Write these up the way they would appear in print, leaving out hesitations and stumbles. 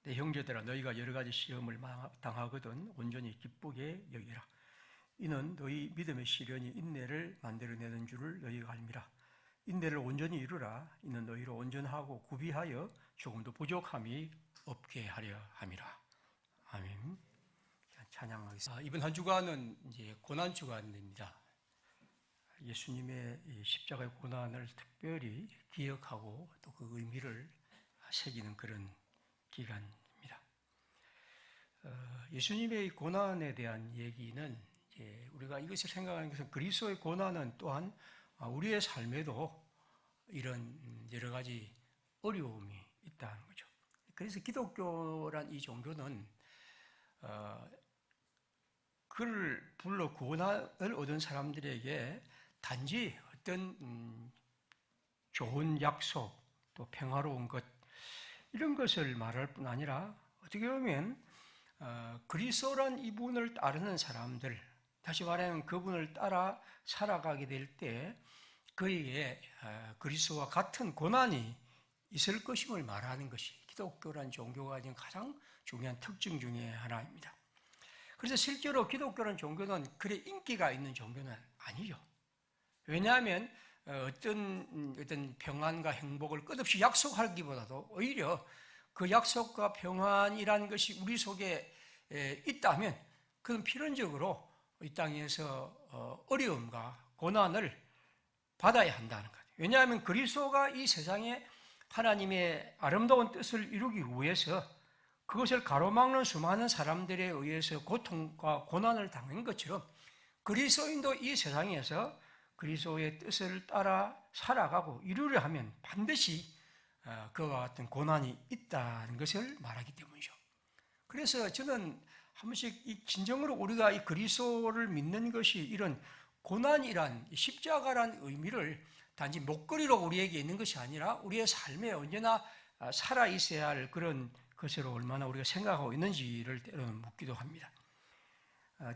내 형제들아 너희가 여러 가지 시험을 당하거든 온전히 기쁘게 여기라. 이는 너희 믿음의 시련이 인내를 만들어내는 줄을 너희가 알미라. 인내를 온전히 이루라. 이는 너희로 온전하고 구비하여 조금도 부족함이 없게 하려 함이라. 아멘. 찬양하겠습니다. 이번 한 주간은 이제 고난 주간입니다. 예수님의 십자가의 고난을 특별히 기억하고 또 그 의미를 새기는 그런 기간입니다. 예수님의 고난에 대한 얘기는 우리가 이것을 생각하는 것은 그리스도의 고난은 또한 우리의 삶에도 이런 여러 가지 어려움이 있다는 거죠. 그래서 기독교란 이 종교는 그를 불러 구원을 얻은 사람들에게 단지 어떤 좋은 약속 또 평화로운 것 이런 것을 말할 뿐 아니라 어떻게 보면 그리스도란 이분을 따르는 사람들, 다시 말하면 그분을 따라 살아가게 될 때 그에게 그리스도와 같은 고난이 있을 것임을 말하는 것이 기독교란 종교가 가진 가장 중요한 특징 중에 하나입니다. 그래서 실제로 기독교란 종교는 그래 인기가 있는 종교는 아니죠. 왜냐하면 어떤 평안과 행복을 끝없이 약속하기보다도 오히려 그 약속과 평안이라는 것이 우리 속에 있다면 그건 필연적으로 이 땅에서 어려움과 고난을 받아야 한다는 거죠. 왜냐하면 그리스도가 이 세상에 하나님의 아름다운 뜻을 이루기 위해서 그것을 가로막는 수많은 사람들에 의해서 고통과 고난을 당한 것처럼 그리스도인도 이 세상에서 그리스도의 뜻을 따라 살아가고 이루려 하면 반드시 그와 같은 고난이 있다는 것을 말하기 때문이죠. 그래서 저는 한 번씩 진정으로 우리가 이 그리스도를 믿는 것이 이런 고난이란 십자가란 의미를 단지 목걸이로 우리에게 있는 것이 아니라 우리의 삶에 언제나 살아 있어야 할 그런 것으로 얼마나 우리가 생각하고 있는지를 때로는 묻기도 합니다.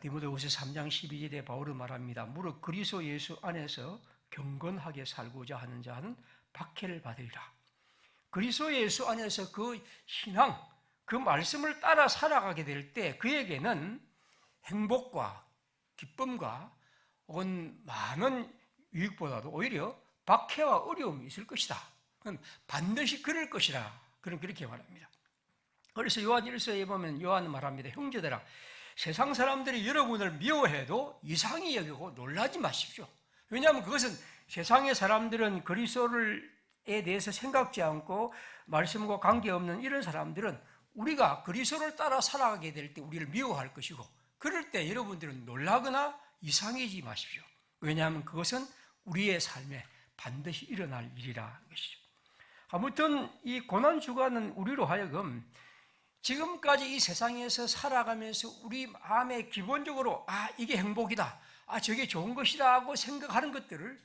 디모데후서 3장 12절에 바울은 말합니다. 무릇 그리스도 예수 안에서 경건하게 살고자 하는 자는 박해를 받으리라. 그리스도 예수 안에서 그 신앙, 그 말씀을 따라 살아가게 될 때 그에게는 행복과 기쁨과 혹은 많은 유익보다도 오히려 박해와 어려움이 있을 것이다. 반드시 그럴 것이라. 그렇게 말합니다. 그래서 요한 1서에 보면 요한은 말합니다. 형제들아, 세상 사람들이 여러분을 미워해도 이상히 여기고 놀라지 마십시오. 왜냐하면 그것은 세상의 사람들은 그리스도에 대해서 생각지 않고 말씀과 관계없는 이런 사람들은 우리가 그리스도를 따라 살아가게 될 때 우리를 미워할 것이고 그럴 때 여러분들은 놀라거나 이상해지지 마십시오. 왜냐하면 그것은 우리의 삶에 반드시 일어날 일이라는 것이죠. 아무튼 이 고난주간은 우리로 하여금 지금까지 이 세상에서 살아가면서 우리 마음에 기본적으로 이게 행복이다, 저게 좋은 것이다 하고 생각하는 것들을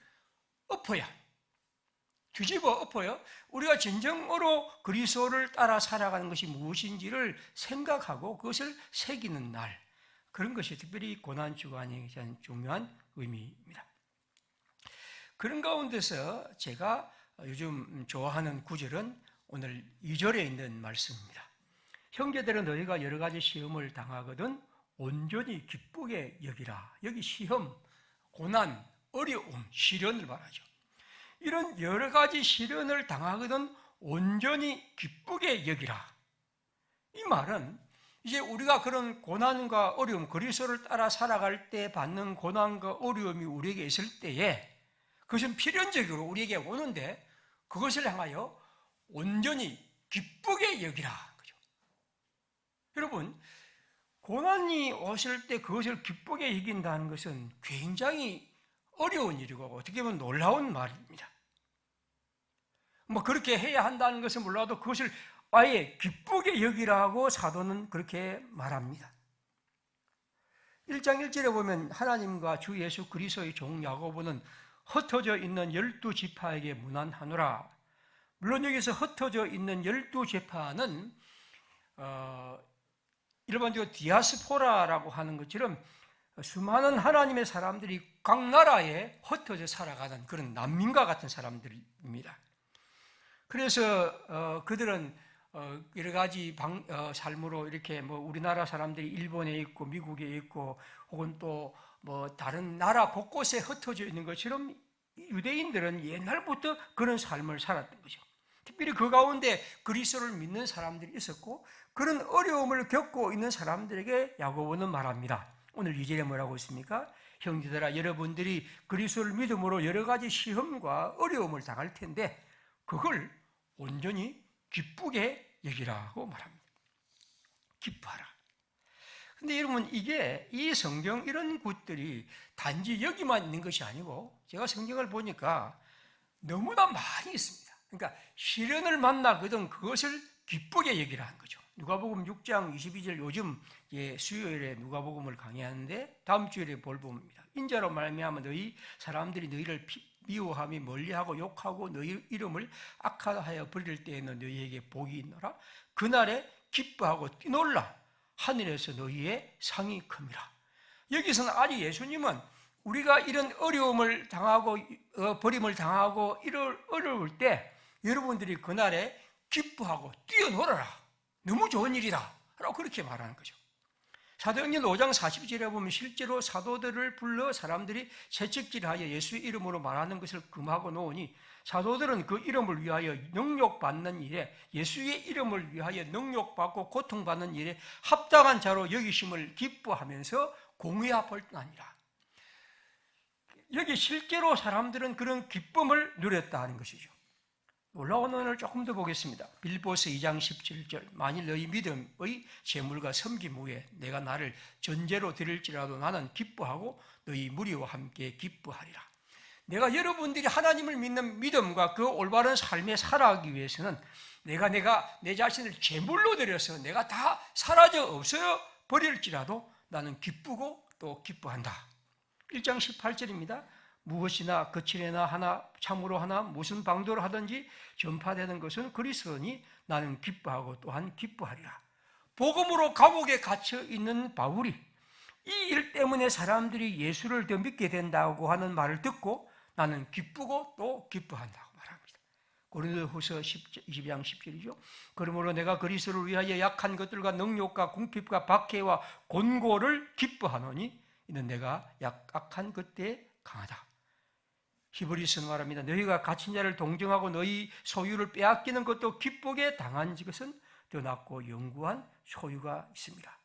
뒤집어 엎어요. 우리가 진정으로 그리스도를 따라 살아가는 것이 무엇인지를 생각하고 그것을 새기는 날, 그런 것이 특별히 고난주간의 중요한 의미입니다. 그런 가운데서 제가 요즘 좋아하는 구절은 오늘 2절에 있는 말씀입니다. 형제들은 너희가 여러 가지 시험을 당하거든 온전히 기쁘게 여기라. 여기 시험, 고난, 어려움, 시련을 말하죠. 이런 여러 가지 시련을 당하거든 온전히 기쁘게 여기라. 이 말은 이제 우리가 그런 고난과 어려움, 그리스도를 따라 살아갈 때 받는 고난과 어려움이 우리에게 있을 때에 그것은 필연적으로 우리에게 오는데 그것을 향하여 온전히 기쁘게 여기라. 여러분, 고난이 왔을 때 그것을 기쁘게 여긴다는 것은 굉장히 어려운 일이고 어떻게 보면 놀라운 말입니다. 그렇게 해야 한다는 것은 몰라도 그것을 아예 기쁘게 여기라고 사도는 그렇게 말합니다. 1장 1절에 보면 하나님과 주 예수 그리스도의 종 야고보는 흩어져 있는 12지파에게 문안하노라. 물론 여기서 흩어져 있는 12지파는 일반적으로 디아스포라라고 하는 것처럼 수많은 하나님의 사람들이 각 나라에 흩어져 살아가는 그런 난민과 같은 사람들입니다. 그래서 그들은 여러 가지 삶으로 이렇게 뭐 우리나라 사람들이 일본에 있고 미국에 있고 혹은 또 뭐 다른 나라 곳곳에 흩어져 있는 것처럼 유대인들은 옛날부터 그런 삶을 살았던 거죠. 특별히 그 가운데 그리스도를 믿는 사람들이 있었고 그런 어려움을 겪고 있는 사람들에게 야고보는 말합니다. 오늘 2절에 뭐라고 있습니까? 형제들아, 여러분들이 그리스도를 믿음으로 여러 가지 시험과 어려움을 당할 텐데 그걸 온전히 기쁘게 여기라고 말합니다. 기뻐하라. 근데 여러분, 이 성경 이런 것들이 단지 여기만 있는 것이 아니고 제가 성경을 보니까 너무나 많이 있습니다. 그러니까 시련을 만나거든 그것을 기쁘게 여기라는 거죠. 누가복음 6장 22절, 요즘 수요일에 누가복음을 강의하는데 다음 주일에 볼 부분입니다. 인자로 말미암아 너희 사람들이 너희를 미워하며 멀리하고 욕하고 너희 이름을 악하하여 버릴 때에는 너희에게 복이 있노라. 그날에 기뻐하고 뛰놀라. 하늘에서 너희의 상이 큽니다. 여기서는 아직 예수님은 우리가 이런 어려움을 당하고 버림을 당하고 이럴 어려울 때 여러분들이 그날에 기뻐하고 뛰어놀아라. 너무 좋은 일이다 라고 그렇게 말하는 거죠. 사도행전 5장 42절에 보면 실제로 사도들을 불러 사람들이 채찍질하여 예수의 이름으로 말하는 것을 금하고 놓으니 사도들은 그 이름을 위하여 능욕받는 일에, 예수의 이름을 위하여 능욕받고 고통받는 일에 합당한 자로 여기심을 기뻐하면서 공의합할 뿐 아니라, 여기 실제로 사람들은 그런 기쁨을 누렸다 하는 것이죠. 놀라운 언어를 조금 더 보겠습니다. 빌보스 2장 17절, 만일 너희 믿음의 재물과 섬김 후에 내가 나를 전제로 드릴지라도 나는 기뻐하고 너희 무리와 함께 기뻐하리라. 내가 여러분들이 하나님을 믿는 믿음과 그 올바른 삶에 살아가기 위해서는 내가 내 자신을 제물로 드려서 내가 다 사라져 없어 버릴지라도 나는 기쁘고 또 기뻐한다. 1장 18절입니다. 무엇이나 거칠에나 하나 참으로 하나 무슨 방도로 하든지 전파되는 것은 그리스도니 나는 기뻐하고 또한 기뻐하리라. 복음으로 감옥에 갇혀 있는 바울이 이 일 때문에 사람들이 예수를 더 믿게 된다고 하는 말을 듣고 나는 기쁘고 또 기뻐한다고 말합니다. 고린도후서 20장 10절이죠. 그러므로 내가 그리스도를 위하여 약한 것들과 능욕과 궁핍과 박해와 곤고를 기뻐하노니 이는 내가 약한 그때에 강하다. 히브리서는 말합니다. 너희가 갇힌 자를 동정하고 너희 소유를 빼앗기는 것도 기쁘게 당한 것은 더 낫고 영구한 소유가 있습니다.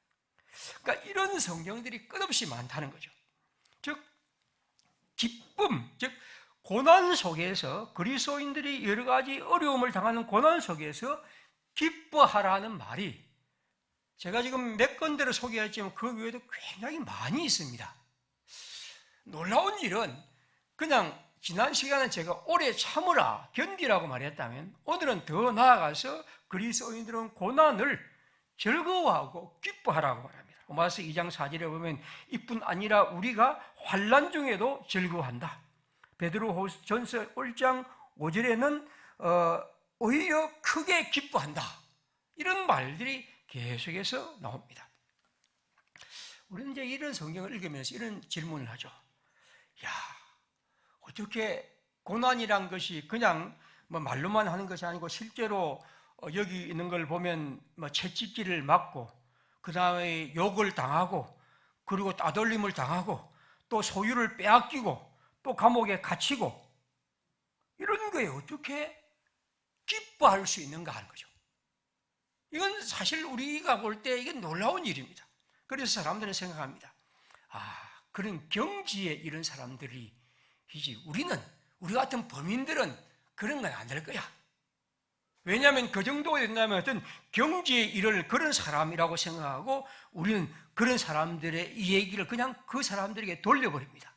그러니까 이런 성경들이 끝없이 많다는 거죠. 즉 기쁨, 즉 고난 속에서 그리스도인들이 여러 가지 어려움을 당하는 고난 속에서 기뻐하라는 말이 제가 지금 몇 건대로 소개했지만 그 외에도 굉장히 많이 있습니다. 놀라운 일은 그냥 지난 시간에 제가 오래 참으라, 견디라고 말했다면 오늘은 더 나아가서 그리스도인들은 고난을 즐거워하고 기뻐하라고 말합니다. 로마서 2장 4절에 보면 이뿐 아니라 우리가 환난 중에도 즐거워한다. 베드로전서 1장 5절에는 오히려 크게 기뻐한다. 이런 말들이 계속해서 나옵니다. 우리는 이제 이런 성경을 읽으면서 이런 질문을 하죠. 야, 어떻게 고난이란 것이 그냥 뭐 말로만 하는 것이 아니고 실제로 여기 있는 걸 보면 뭐 채찍질을 맞고 그 다음에 욕을 당하고 그리고 따돌림을 당하고 또 소유를 빼앗기고 또 감옥에 갇히고 이런 거에 어떻게 기뻐할 수 있는가 하는 거죠. 이건 사실 우리가 볼 때 이게 놀라운 일입니다. 그래서 사람들은 생각합니다. 그런 경지에 이런 사람들이 이지 우리 같은 범인들은 그런 건 안 될 거야. 왜냐하면 그 정도가 된다면 어떤 경지에 이를 그런 사람이라고 생각하고 우리는 그런 사람들의 이 얘기를 그냥 그 사람들에게 돌려버립니다.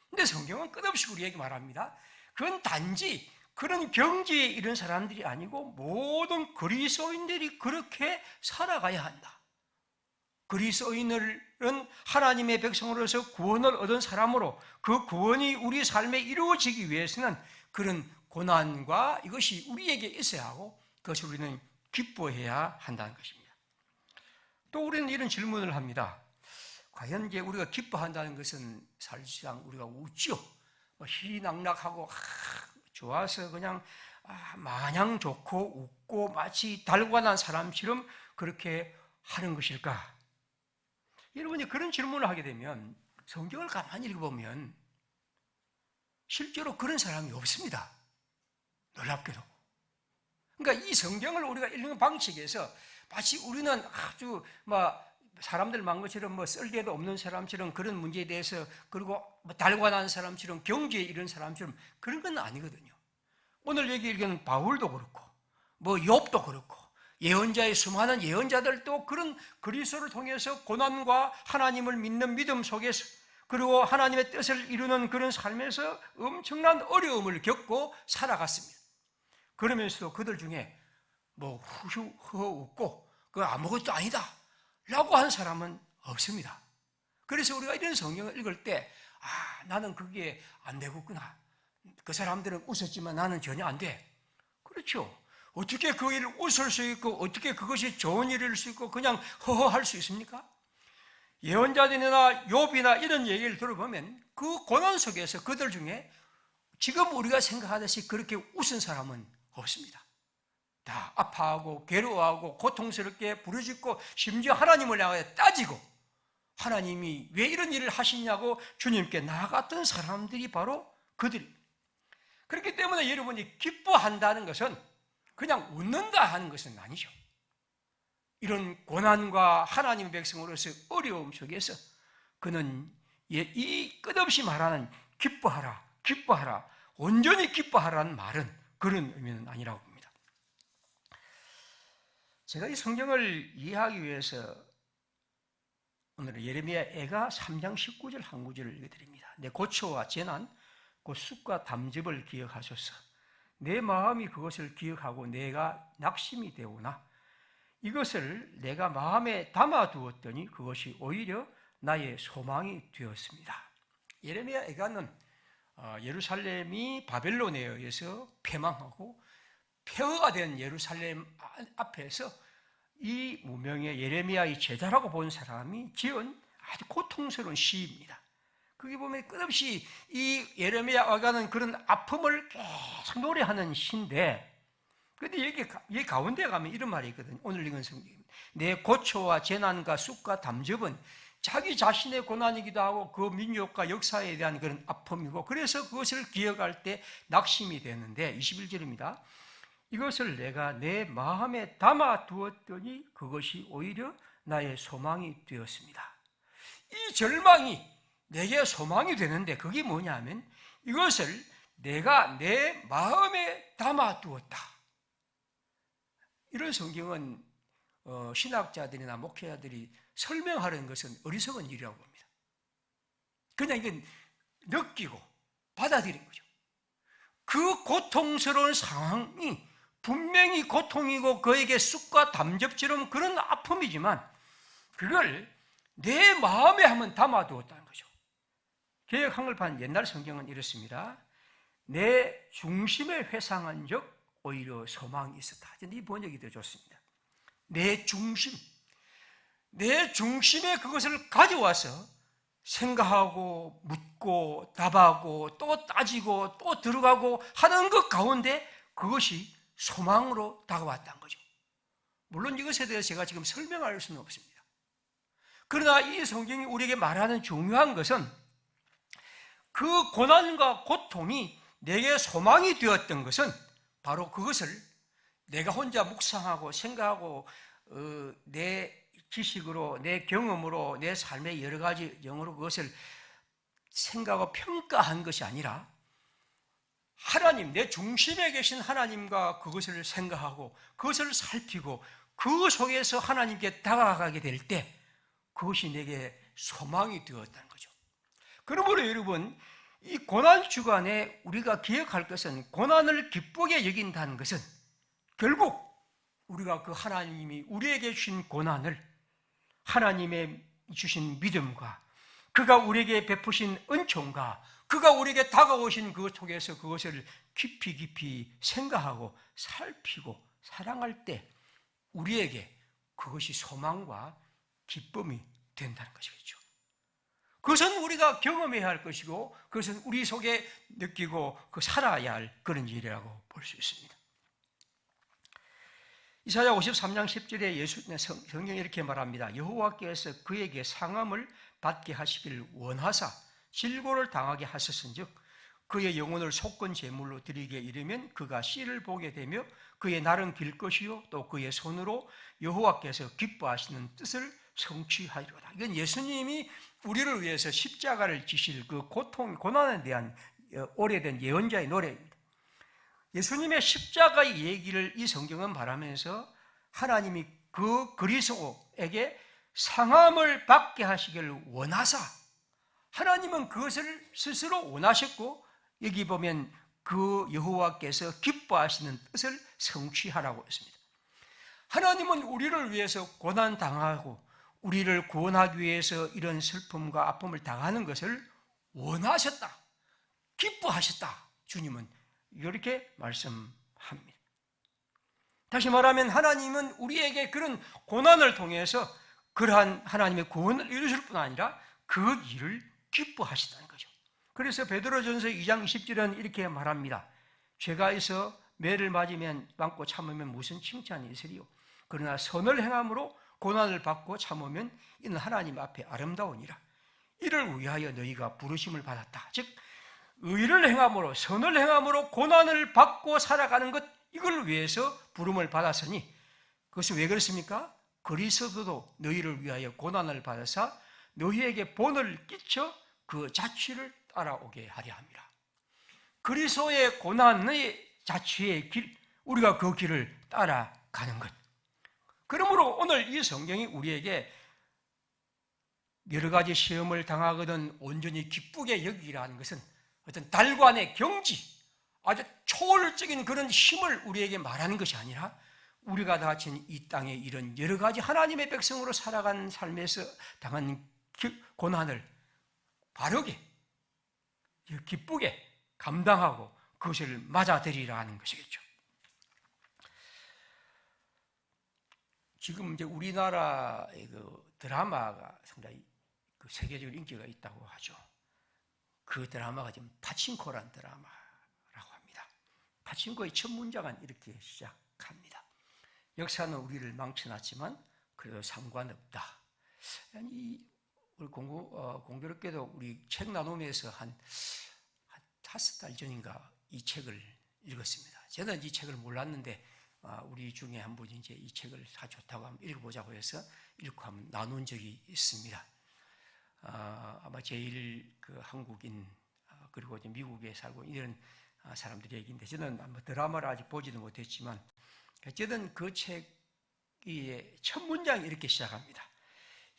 근데 성경은 끝없이 우리에게 말합니다. 그건 단지 그런 경지에 이른 사람들이 아니고 모든 그리스도인들이 그렇게 살아가야 한다. 그리스도인은 하나님의 백성으로서 구원을 얻은 사람으로 그 구원이 우리 삶에 이루어지기 위해서는 그런 고난과 이것이 우리에게 있어야 하고 그것을 우리는 기뻐해야 한다는 것입니다. 또 우리는 이런 질문을 합니다. 과연 이제 우리가 기뻐한다는 것은 사실상 우리가 웃죠. 희낙낙하고 좋아서 그냥 마냥 좋고 웃고 마치 달관한 사람처럼 그렇게 하는 것일까? 여러분이 그런 질문을 하게 되면 성경을 가만히 읽어보면 실제로 그런 사람이 없습니다. 놀랍게도. 그러니까 이 성경을 우리가 읽는 방식에서 마치 우리는 아주 사람들 많은 것처럼 쓸데도 없는 사람처럼 그런 문제에 대해서 그리고 달관한 사람처럼 경제에 이런 사람처럼 그런 건 아니거든요. 오늘 여기 읽은 바울도 그렇고 욥도 그렇고 예언자의 수많은 예언자들도 그런 그리스도를 통해서 고난과 하나님을 믿는 믿음 속에서 그리고 하나님의 뜻을 이루는 그런 삶에서 엄청난 어려움을 겪고 살아갔습니다. 그러면서도 그들 중에 후후 웃고 그거 아무것도 아니다 라고 한 사람은 없습니다. 그래서 우리가 이런 성경을 읽을 때 나는 그게 안 되겠구나. 그 사람들은 웃었지만 나는 전혀 안 돼. 그렇죠. 어떻게 그 일을 웃을 수 있고 어떻게 그것이 좋은 일일 수 있고 그냥 허허할 수 있습니까? 예언자들이나 욥이나 이런 얘기를 들어보면 그 고난 속에서 그들 중에 지금 우리가 생각하듯이 그렇게 웃은 사람은 없습니다. 다 아파하고 괴로워하고 고통스럽게 부르짖고 심지어 하나님을 향하여 따지고 하나님이 왜 이런 일을 하시냐고 주님께 나아갔던 사람들이 바로 그들입니다. 그렇기 때문에 여러분이 기뻐한다는 것은 그냥 웃는다 하는 것은 아니죠. 이런 고난과 하나님의 백성으로서 어려움 속에서 그는 이 끝없이 말하는 기뻐하라, 기뻐하라, 온전히 기뻐하라는 말은 그런 의미는 아니라고 봅니다. 제가 이 성경을 이해하기 위해서 오늘은 예레미야 애가 3장 19절 한 구절을 읽어드립니다. 내 고초와 재난, 곧 쑥과 담즙을 기억하소서. 내 마음이 그것을 기억하고 내가 낙심이 되오나 이것을 내가 마음에 담아두었더니 그것이 오히려 나의 소망이 되었습니다. 예레미야 애가는 예루살렘이 바벨론에 의해서 패망하고 폐허가 된 예루살렘 앞에서 이 무명의 예레미야의 제자라고 본 사람이 지은 아주 고통스러운 시입니다. 거기 보면 끝없이 이 예레미야 애가는 그런 아픔을 계속 노래하는 시인데, 그런데 여기 가운데 가면 이런 말이 있거든요. 오늘 읽은 성경입니다. 내 고초와 재난과 쑥과 담즙은 자기 자신의 고난이기도 하고 그 민족과 역사에 대한 그런 아픔이고, 그래서 그것을 기억할 때 낙심이 되는데 21절입니다. 이것을 내가 내 마음에 담아두었더니 그것이 오히려 나의 소망이 되었습니다. 이 절망이 내게 소망이 되는데 그게 뭐냐면 이것을 내가 내 마음에 담아두었다. 이런 성경은 신학자들이나 목회자들이 설명하는 것은 어리석은 일이라고 봅니다. 그냥 이건 느끼고 받아들인 거죠. 그 고통스러운 상황이 분명히 고통이고 그에게 쑥과 담즙처럼 그런 아픔이지만 그걸 내 마음에 한번 담아두었다는 거죠. 개역 한글판 옛날 성경은 이렇습니다. 내 중심에 회상한 적 오히려 소망이 있었다. 이 번역이 더 좋습니다. 내 중심에 그것을 가져와서 생각하고 묻고 답하고 또 따지고 또 들어가고 하는 것 가운데 그것이 소망으로 다가왔다는 거죠. 물론 이것에 대해서 제가 지금 설명할 수는 없습니다. 그러나 이 성경이 우리에게 말하는 중요한 것은 그 고난과 고통이 내게 소망이 되었던 것은 바로 그것을 내가 혼자 묵상하고 생각하고 내 지식으로, 내 경험으로, 내 삶의 여러 가지 영으로 그것을 생각하고 평가한 것이 아니라 하나님, 내 중심에 계신 하나님과 그것을 생각하고 그것을 살피고 그 속에서 하나님께 다가가게 될 때 그것이 내게 소망이 되었다는 거죠. 그러므로 여러분, 이 고난 주간에 우리가 기억할 것은 고난을 기쁘게 여긴다는 것은 결국 우리가 그 하나님이 우리에게 주신 고난을 하나님의 주신 믿음과 그가 우리에게 베푸신 은총과 그가 우리에게 다가오신 그 속에서 그것을 깊이 생각하고 살피고 사랑할 때 우리에게 그것이 소망과 기쁨이 된다는 것이겠죠. 그것은 우리가 경험해야 할 것이고 그것은 우리 속에 느끼고 살아야 할 그런 일이라고 볼 수 있습니다. 이사야 53장 10절에 성경이 이렇게 말합니다. 여호와께서 그에게 상함을 받게 하시길 원하사 질고를 당하게 하셨은즉 그의 영혼을 속건 제물로 드리게 이르면 그가 씨를 보게 되며 그의 날은 길 것이요 또 그의 손으로 여호와께서 기뻐하시는 뜻을 성취하리로다. 이건 예수님이 우리를 위해서 십자가를 지실 그 고난에 대한 오래된 예언자의 노래입니다. 예수님의 십자가의 얘기를 이 성경은 말하면서 하나님이 그 그리스도에게 상함을 받게 하시기를 원하사, 하나님은 그것을 스스로 원하셨고 여기 보면 그 여호와께서 기뻐하시는 뜻을 성취하라고 했습니다. 하나님은 우리를 위해서 고난당하고 우리를 구원하기 위해서 이런 슬픔과 아픔을 당하는 것을 원하셨다, 기뻐하셨다. 주님은 이렇게 말씀합니다. 다시 말하면 하나님은 우리에게 그런 고난을 통해서 그러한 하나님의 구원을 이루실 뿐 아니라 그 일을 기뻐하시다는 거죠. 그래서 베드로전서 2장 20절은 이렇게 말합니다. 죄가 있어 매를 맞으면 참고 참으면 무슨 칭찬이 있으리요. 그러나 선을 행함으로 고난을 받고 참으면 이는 하나님 앞에 아름다우니라. 이를 위하여 너희가 부르심을 받았다. 즉 의를 행함으로 선을 행함으로 고난을 받고 살아가는 것, 이걸 위해서 부름을 받았으니 그것이 왜 그렇습니까? 그리스도도 너희를 위하여 고난을 받아서 너희에게 본을 끼쳐 그 자취를 따라오게 하려 함이라. 그리스도의 고난의 자취의 길, 우리가 그 길을 따라가는 것. 그러므로 오늘 이 성경이 우리에게 여러 가지 시험을 당하거든 온전히 기쁘게 여기라는 것은 어떤 달관의 경지, 아주 초월적인 그런 힘을 우리에게 말하는 것이 아니라 우리가 다 같이 이 땅에 이런 여러 가지 하나님의 백성으로 살아가는 삶에서 당한 고난을 바르게, 기쁘게 감당하고 그것을 맞아들이라는 것이겠죠. 지금 이제 우리나라의 그 드라마가 상당히 그 세계적으로 인기가 있다고 하죠. 그 드라마가 지금 파친코란 드라마라고 합니다. 파친코의 첫 문장은 이렇게 시작합니다. 역사는 우리를 망쳐놨지만 그래도 상관없다. 우리 공교롭게도 우리 책 나눔에서 한 5달 전인가 이 책을 읽었습니다. 저는 이 책을 몰랐는데 우리 중에 한 분이 이제 이 책을 다 좋다고 한번 읽어보자고 해서 읽고 한번 나눈 적이 있습니다. 아마 제일 그 한국인 그리고 이제 미국에 살고 이런 사람들의 얘기인데 저는 드라마를 아직 보지도 못했지만 어쨌든 그 책의 첫 문장이 이렇게 시작합니다.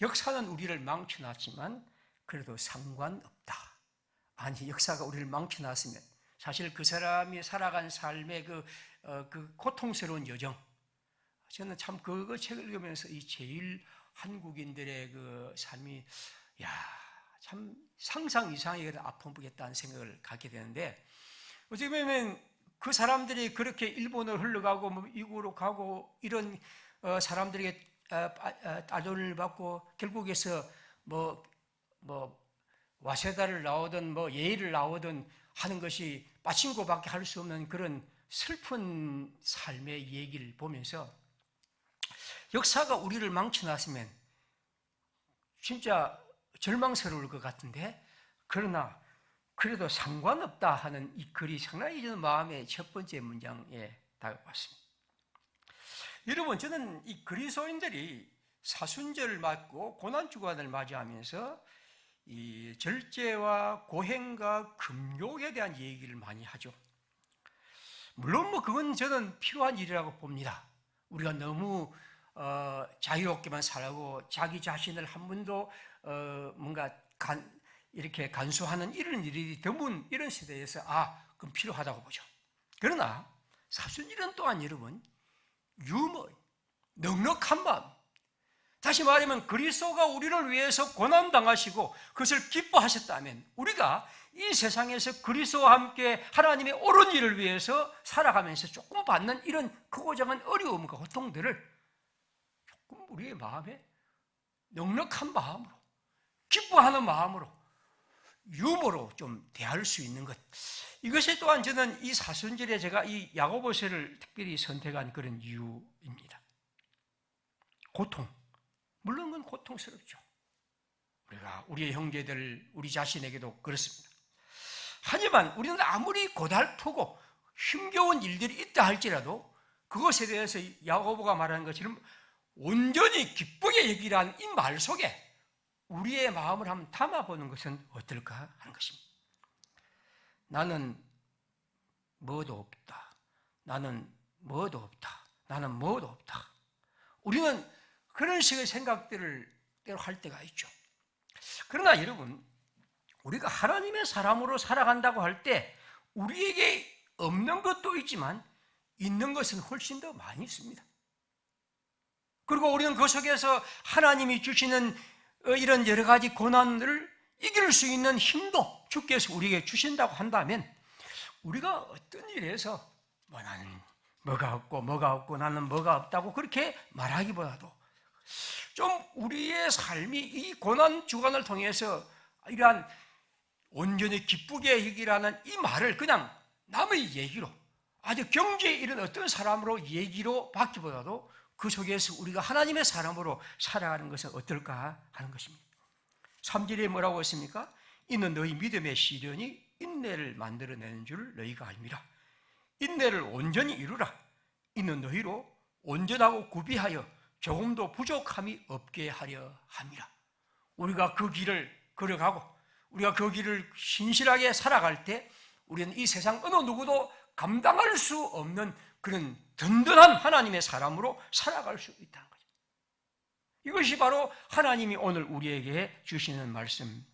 역사는 우리를 망쳐놨지만 그래도 상관없다. 아니, 역사가 우리를 망쳐놨으면 사실 그 사람이 살아간 삶의 그 고통스러운 여정, 저는 참 그 책을 읽으면서 이 제일 한국인들의 그 삶이 참 상상 이상의 아픔이겠다는 생각을 갖게 되는데, 어떻게 보면 그 사람들이 그렇게 일본을 흘러가고 미국으로 가고 이런 사람들에게 따돌림을 받고 결국에서 와세다를 나오든 예의를 나오든 하는 것이 빠친코밖에 할 수 없는 그런 슬픈 삶의 얘기를 보면서 역사가 우리를 망쳐놨으면 진짜 절망스러울 것 같은데, 그러나 그래도 상관없다 하는 이 글이 상당히 저는 마음의 첫 번째 문장에 다가왔습니다. 여러분, 저는 이 그리스도인들이 사순절을 맞고 고난주간을 맞이하면서 이 절제와 고행과 금욕에 대한 얘기를 많이 하죠. 물론 그건 저는 필요한 일이라고 봅니다. 우리가 너무 자유롭게만 살고 자기 자신을 한 번도 뭔가 이렇게 간수하는 이런 일이 드문 이런 시대에서 그건 필요하다고 보죠. 그러나 사순절은 또한 여러분 유머, 넉넉한 마음, 다시 말하면 그리스도가 우리를 위해서 고난당하시고 그것을 기뻐하셨다면 우리가 이 세상에서 그리스도와 함께 하나님의 옳은 일을 위해서 살아가면서 조금 받는 이런 크고 작은 어려움과 고통들을 조금 우리의 마음에 넉넉한 마음으로, 기뻐하는 마음으로 유머로 좀 대할 수 있는 것. 이것이 또한 저는 이 사순절에 제가 이 야고보서를 특별히 선택한 그런 이유입니다. 고통. 물론 그건 고통스럽죠. 우리가 우리의 형제들, 우리 자신에게도 그렇습니다. 하지만 우리는 아무리 고달프고 힘겨운 일들이 있다 할지라도 그것에 대해서 야고보가 말하는 것처럼 온전히 기쁘게 얘기란 이 말 속에 우리의 마음을 한번 담아보는 것은 어떨까 하는 것입니다. 나는 뭐도 없다. 나는 뭐도 없다. 나는 뭐도 없다. 우리는 그런 식의 생각들을 때로 할 때가 있죠. 그러나 여러분, 우리가 하나님의 사람으로 살아간다고 할 때 우리에게 없는 것도 있지만 있는 것은 훨씬 더 많이 있습니다. 그리고 우리는 그 속에서 하나님이 주시는 이런 여러 가지 고난들을 이길 수 있는 힘도 주께서 우리에게 주신다고 한다면 우리가 어떤 일에서 나는 뭐가 없고 나는 뭐가 없다고 그렇게 말하기보다도 좀 우리의 삶이 이 고난 주간을 통해서 이러한 온전히 기쁘게 이기라는 이 말을 그냥 남의 얘기로 아주 경제에 이른 어떤 사람으로 얘기로 받기보다도 그 속에서 우리가 하나님의 사람으로 살아가는 것은 어떨까 하는 것입니다. 3절에 뭐라고 했습니까? 이는 너희 믿음의 시련이 인내를 만들어내는 줄 너희가 알미라. 인내를 온전히 이루라. 이는 너희로 온전하고 구비하여 조금도 부족함이 없게 하려 함이라. 우리가 그 길을 걸어가고 우리가 그 길을 신실하게 살아갈 때 우리는 이 세상 어느 누구도 감당할 수 없는 그런 든든한 하나님의 사람으로 살아갈 수 있다는 거죠. 이것이 바로 하나님이 오늘 우리에게 주시는 말씀입니다.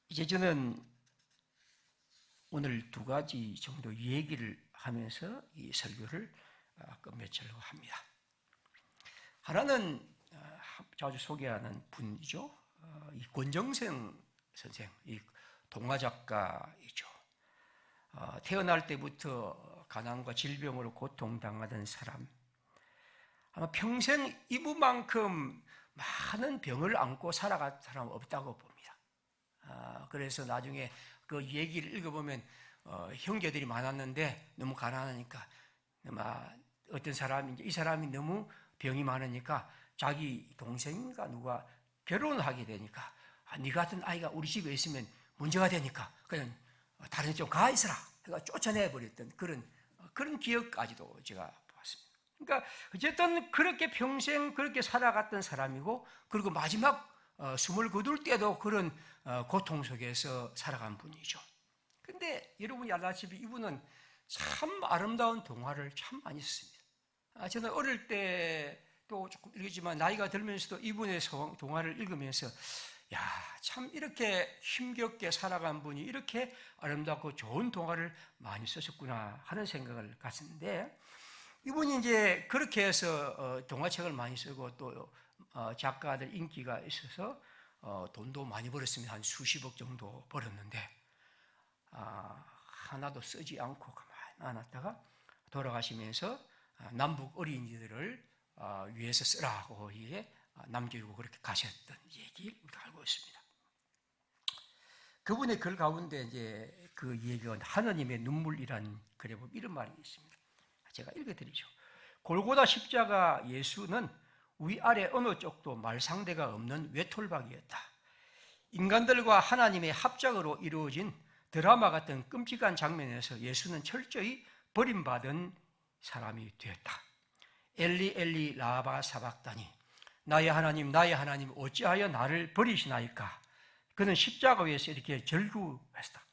이제 저는 오늘 두 가지 정도 얘기를 하면서 이 설교를 끝맺으려고 합니다. 하나는 자주 소개하는 분이죠. 이 권정생 선생, 이 동화작가이죠. 태어날 때부터 가난과 질병으로 고통당하던 사람, 아마 평생 이분만큼 많은 병을 안고 살아간 사람 없다고 봅니다. 그래서 나중에 그 얘기를 읽어보면 형제들이 많았는데 너무 가난하니까 어떤 사람이 이 사람이 너무 병이 많으니까 자기 동생인가 누가 결혼하게 되니까 네 같은 아이가 우리 집에 있으면 문제가 되니까 그냥 다른 데 좀 가 있어라. 그러니까 쫓아내버렸던 그런 기억까지도 제가 봤습니다. 그러니까 어쨌든 그렇게 평생 그렇게 살아갔던 사람이고 그리고 마지막 숨을 거둘 때도 그런 고통 속에서 살아간 분이죠. 근데 여러분이 알다시피 이분은 참 아름다운 동화를 참 많이 썼습니다. 저는 어릴 때도 조금 읽었지만 나이가 들면서도 이분의 동화를 읽으면서 참 이렇게 힘겹게 살아간 분이 이렇게 아름답고 좋은 동화를 많이 쓰셨구나 하는 생각을 갖는데 이분이 이제 그렇게 해서 동화책을 많이 쓰고 또 작가들 인기가 있어서 돈도 많이 벌었습니다. 한 수십억 정도 벌었는데 하나도 쓰지 않고 가만히 놨다가 돌아가시면서 남북 어린이들을 위해서 쓰라고 이게 남기고 그렇게 가셨던 얘기를 우리가 알고 있습니다. 그분의 글 가운데 이제 그 얘기가 하느님의 눈물이란 글에 보면 이런 말이 있습니다. 제가 읽어드리죠. 골고다 십자가 예수는 위아래 어느 쪽도 말상대가 없는 외톨박이었다. 인간들과 하나님의 합작으로 이루어진 드라마 같은 끔찍한 장면에서 예수는 철저히 버림받은 사람이 되었다. 엘리 엘리 라바 사박다니 나의 하나님 어찌하여 나를 버리시나이까. 그는 십자가 위에서 이렇게 절규했다.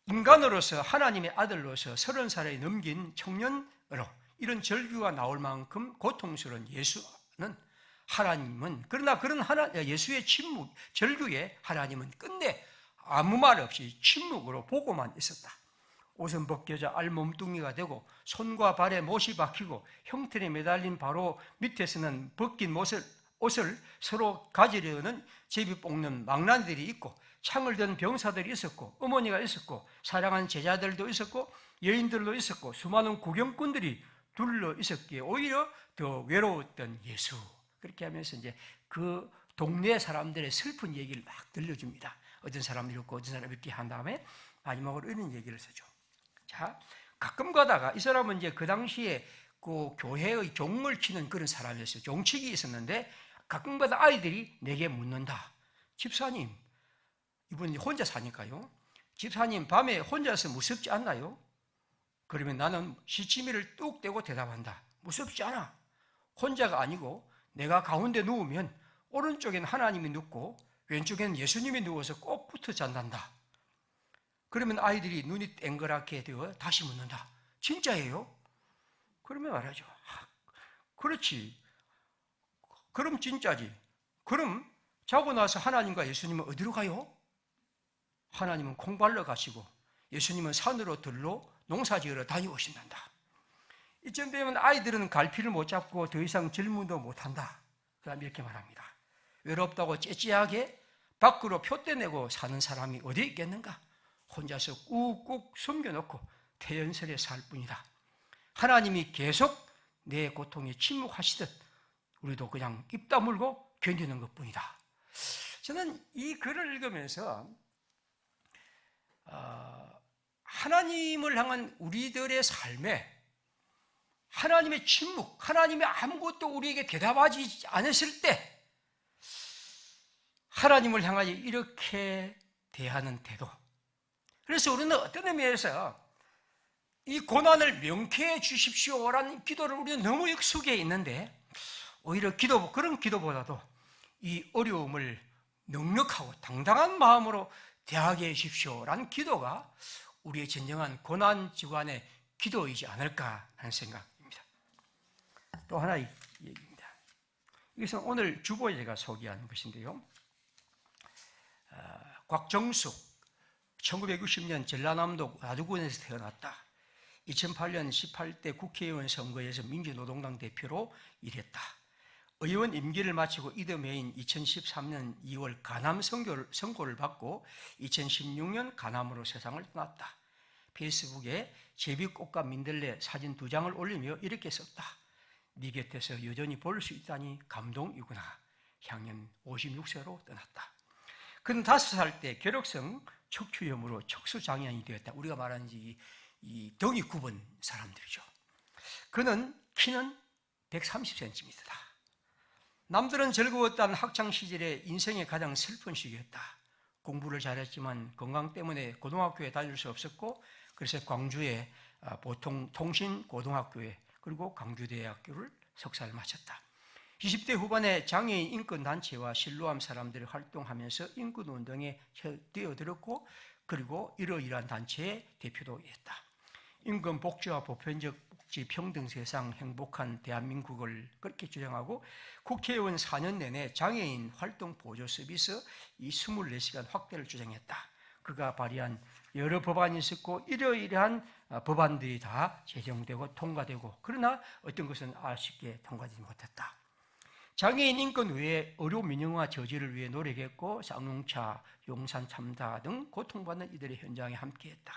인간으로서 하나님의 아들로서 30살에 넘긴 청년으로 이런 절규가 나올 만큼 고통스러운 예수는 그러나 그런 예수의 절규에 하나님은 끝내 아무 말 없이 침묵으로 보고만 있었다. 옷은 벗겨져 알몸뚱이가 되고 손과 발에 못이 박히고 형틀에 매달린 바로 밑에서는 벗긴 옷을 서로 가지려는 제비 뽑는 망나니들이 있고 창을 든 병사들이 있었고 어머니가 있었고 사랑한 제자들도 있었고 여인들도 있었고 수많은 구경꾼들이 둘러 있었기에 오히려 더 외로웠던 예수. 그렇게 하면서 이제 그 동네 사람들의 슬픈 얘기를 막 들려줍니다. 어떤 사람이 이렇고 어떤 사람이 이렇게 한 다음에 마지막으로 이런 얘기를 쓰죠. 자, 가끔 가다가 이 사람은 이제 그 당시에 그 교회의 종을 치는 그런 사람이었어요. 종치기 있었는데 가끔 가다 아이들이 내게 묻는다. 집사님, 이분이 혼자 사니까요. 집사님, 밤에 혼자서 무섭지 않나요? 그러면 나는 시치미를 뚝 떼고 대답한다. 무섭지 않아. 혼자가 아니고 내가 가운데 누우면 오른쪽엔 하나님이 눕고 왼쪽에는 예수님이 누워서 꼭 붙어 잔단다. 그러면 아이들이 눈이 땡그랗게 되어 다시 묻는다. 진짜예요? 그러면 말하죠. 그렇지. 그럼 진짜지. 그럼 자고 나서 하나님과 예수님은 어디로 가요? 하나님은 콩발러 가시고 예수님은 산으로 들로 농사지으러 다녀오신단다. 이쯤 되면 아이들은 갈피를 못 잡고 더 이상 질문도 못한다. 그 다음 이렇게 말합니다. 외롭다고 째째하게 밖으로 표떼내고 사는 사람이 어디 있겠는가? 혼자서 꾹꾹 숨겨놓고 태연스레 살 뿐이다. 하나님이 계속 내 고통에 침묵하시듯 우리도 그냥 입 다물고 견디는 것뿐이다. 저는 이 글을 읽으면서 하나님을 향한 우리들의 삶에 하나님의 침묵, 하나님이 아무것도 우리에게 대답하지 않으실 때 하나님을 향하여 이렇게 대하는 태도. 그래서 우리는 어떤 의미에서 이 고난을 명쾌해 주십시오라는 기도를 우리는 너무 익숙해 있는데 오히려 그런 기도보다도 이 어려움을 넉넉하고 당당한 마음으로 대하게 해주십시오라는 기도가 우리의 진정한 고난지간의 기도이지 않을까 하는 생각입니다. 또 하나의 얘기입니다. 이것은 오늘 주보에 제가 소개하는 것인데요. 곽정숙 1960년 전라남도 나주군에서 태어났다. 2008년 18대 국회의원 선거에서 민주노동당 대표로 일했다. 의원 임기를 마치고 이듬해인 2013년 2월 간암 선고를 받고 2016년 간암으로 세상을 떠났다. 페이스북에 제비꽃과 민들레 사진 2장을 올리며 이렇게 썼다. 네 곁에서 여전히 볼 수 있다니 감동이구나. 향년 56세로 떠났다. 그는 5살 때 결핵성 척추염으로 척수장애인이 되었다. 우리가 말하는 이 덩이 굽은 사람들이죠. 그는 키는 130cm다. 남들은 즐거웠다는 학창시절에 인생의 가장 슬픈 시기였다. 공부를 잘했지만 건강 때문에 고등학교에 다닐 수 없었고 그래서 광주의 보통 통신고등학교에 그리고 광주대학교를 석사를 마쳤다. 20대 후반에 장애인 인권단체와 실로암 사람들이 활동하면서 인권운동에 뛰어들었고 그리고 이러이러한 단체의 대표도 했다. 인권복지와 보편적 복지 평등 세상 행복한 대한민국을 그렇게 주장하고 국회의원 4년 내내 장애인 활동 보조 서비스 이 24시간 확대를 주장했다. 그가 발의한 여러 법안이 있었고 이러이러한 법안들이 다 제정되고 통과되고 그러나 어떤 것은 아쉽게 통과되지 못했다. 장애인 인권 외에 의료 민영화 저지를 위해 노력했고 쌍용차, 용산 참사 등 고통받는 이들의 현장에 함께했다.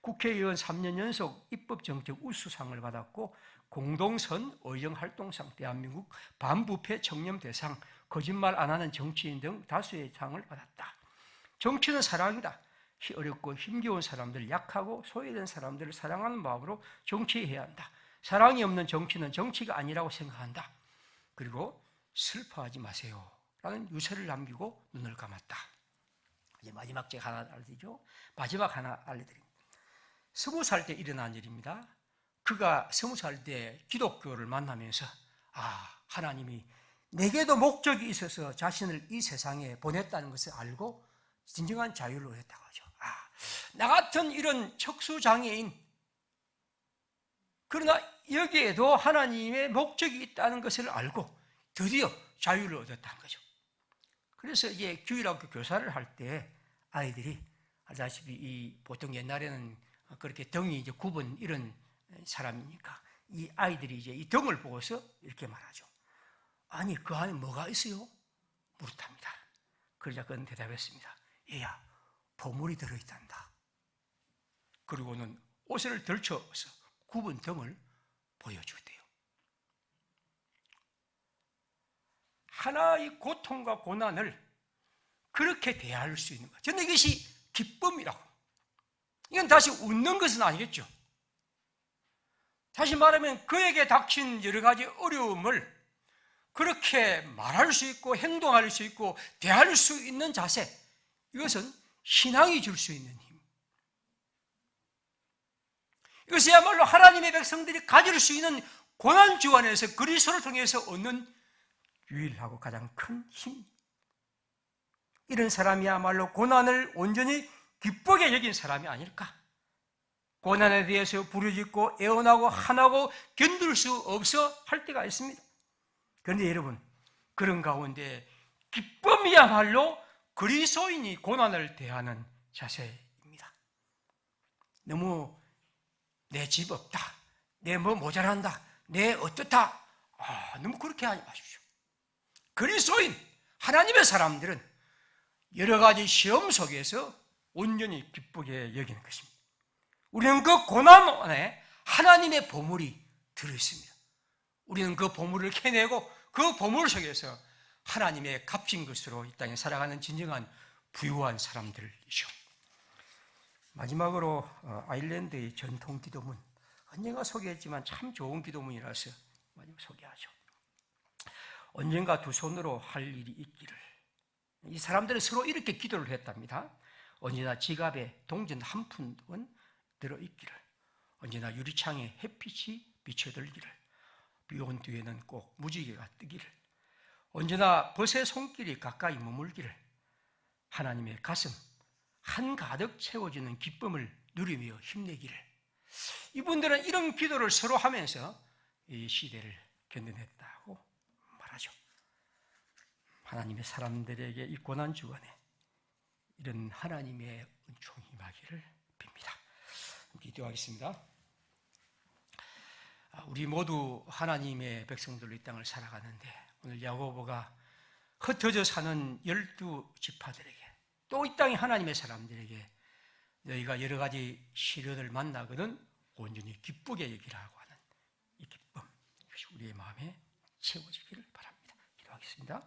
국회의원 3년 연속 입법정책 우수상을 받았고 공동선 의정활동상, 대한민국 반부패 청렴대상, 거짓말 안 하는 정치인 등 다수의 상을 받았다. 정치는 사랑이다. 어렵고 힘겨운 사람들, 약하고 소외된 사람들을 사랑하는 마음으로 정치해야 한다. 사랑이 없는 정치는 정치가 아니라고 생각한다. 그리고 슬퍼하지 마세요 라는 유서를 남기고 눈을 감았다. 이제 마지막 제가 하나 알려드리죠. 마지막 하나 알려드립니다. 20살 때 일어난 일입니다. 그가 20살 때 기독교를 만나면서 하나님이 내게도 목적이 있어서 자신을 이 세상에 보냈다는 것을 알고 진정한 자유를 얻었다고 하죠. 나 같은 이런 척수장애인 그러나 여기에도 하나님의 목적이 있다는 것을 알고 드디어 자유를 얻었다는 거죠. 그래서 이제 규율학교 교사를 할 때 아이들이 알다시피 보통 옛날에는 그렇게 덩이 이제 굽은 이런 사람이니까 이 아이들이 이제 이 덩을 보고서 이렇게 말하죠. 아니 그 안에 뭐가 있어요? 물었답니다. 그러자 그는 대답했습니다. 얘야 보물이 들어있단다. 그리고는 옷을 덜쳐서 굽은 덩을 보여주대요. 하나의 고통과 고난을 그렇게 대할 수 있는 것. 저는 이것이 기쁨이라고. 이건 다시 웃는 것은 아니겠죠. 다시 말하면 그에게 닥친 여러 가지 어려움을 그렇게 말할 수 있고 행동할 수 있고 대할 수 있는 자세, 이것은 신앙이 줄 수 있는 힘. 이것이야말로 하나님의 백성들이 가질 수 있는 고난주 안에서 그리스도를 통해서 얻는 유일하고 가장 큰 힘. 이런 사람이야말로 고난을 온전히 기쁘게 여긴 사람이 아닐까? 고난에 대해서 부르짖고 애원하고 한하고 견딜 수 없어 할 때가 있습니다. 그런데 여러분, 그런 가운데 기쁨이야말로 그리스도인이 고난을 대하는 자세입니다. 너무 내 집 없다, 내 뭐 모자란다, 내 어떻다, 너무 그렇게 하지 마십시오. 그리스도인, 하나님의 사람들은 여러 가지 시험 속에서 온전히 기쁘게 여기는 것입니다. 우리는 그 고난 안에 하나님의 보물이 들어있습니다. 우리는 그 보물을 캐내고 그 보물 속에서 하나님의 값진 것으로 이 땅에 살아가는 진정한 부유한 사람들이죠. 마지막으로 아일랜드의 전통 기도문, 언젠가 소개했지만 참 좋은 기도문이라서 마지막 소개하죠. 언젠가 두 손으로 할 일이 있기를. 이 사람들은 서로 이렇게 기도를 했답니다. 언제나 지갑에 동전 한 푼은 들어있기를, 언제나 유리창에 햇빛이 비춰들기를, 비온 뒤에는 꼭 무지개가 뜨기를, 언제나 벗의 손길이 가까이 머물기를, 하나님의 가슴 한가득 채워지는 기쁨을 누리며 힘내기를. 이분들은 이런 기도를 서로 하면서 이 시대를 견뎌냈다고 말하죠. 하나님의 사람들에게 이 고난 주간에 이런 하나님의 은총이 임하기를 빕니다. 기도하겠습니다. 우리 모두 하나님의 백성들로 이 땅을 살아가는데 오늘 야고보가 흩어져 사는 12지파들에게 또 이 땅의 하나님의 사람들에게 너희가 여러 가지 시련을 만나거든 온전히 기쁘게 여기라고 하는 이 기쁨, 이것이 우리의 마음에 채워지기를 바랍니다. 기도하겠습니다.